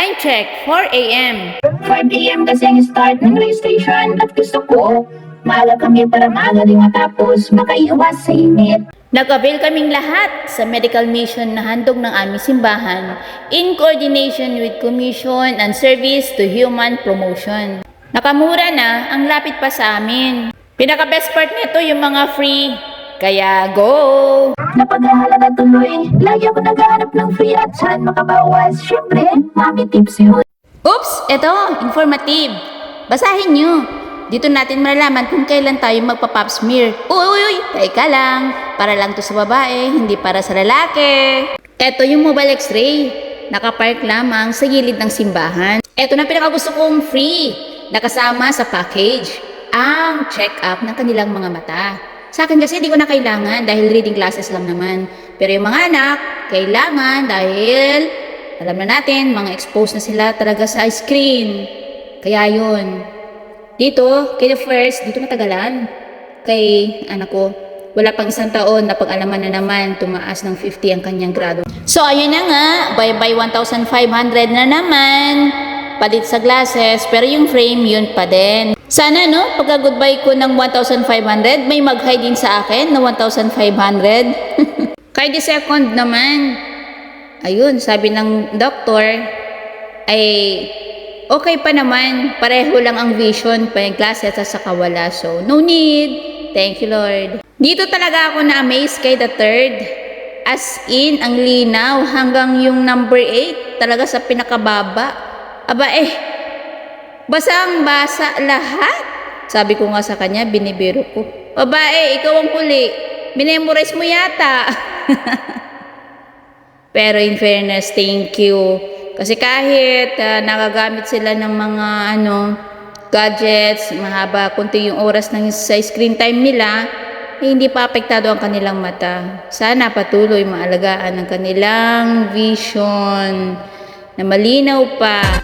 Time check, 4 a.m. 5 a.m. kasi ang start ng registration at gusto ko maaga kami para maaga din matapos makaiwas sa init. Nag-avail kaming lahat sa medical mission na handog ng aming simbahan in coordination with Commission on Service to Human Promotion. Nakamura na, ang lapit pa sa amin. Pinaka-best part nito yung mga free. Kaya go! Napag-ahalaga tuloy, lagi ako naghahanap ng free at saan makabawas. Siyempre, mami tips yun. Oops! Eto, informative. Basahin nyo. Dito natin malalaman kung kailan tayo magpa-pap smear. Uy! Teka lang. Para lang to sa babae, hindi para sa lalaki. Eto yung mobile x-ray. Nakapark lamang sa gilid ng simbahan. Eto na pinakagusto kong free. Nakasama sa package. Ang check-up ng kanilang mga mata. Sa akin kasi di ko na kailangan dahil reading classes lang naman. Pero yung mga anak, kailangan dahil alam na natin, mga exposed na sila talaga sa screen. Kaya yun. Dito, kay the first, dito natagalan. Kay anak ko, wala pang isang taon na pag-alaman na naman, tumaas ng 50 ang kanyang grado. So ayun na nga, bye-bye 1,500 na naman. Palit sa glasses, pero yung frame yun pa din. Sana no, pagka goodbye ko ng 1,500, may mag-hi din sa akin na 1,500. Kay the second naman, ayun, sabi ng doktor, ay okay pa naman, pareho lang ang vision, pa yung glasses at saka wala. So, no need. Thank you, Lord. Dito talaga ako na-amaze kay the third. As in, ang linaw hanggang yung number 8, talaga sa pinakababa. Aba basang-basa lahat. Sabi ko nga sa kanya, binibiro ko. Babae, ikaw ang huli. Binemorize mo yata. Pero in fairness, thank you. Kasi kahit nagagamit sila ng mga gadgets, mahaba, kunti yung oras ng sa screen time nila, hindi pa apektado ang kanilang mata. Sana patuloy maalagaan ang kanilang vision na malinaw pa.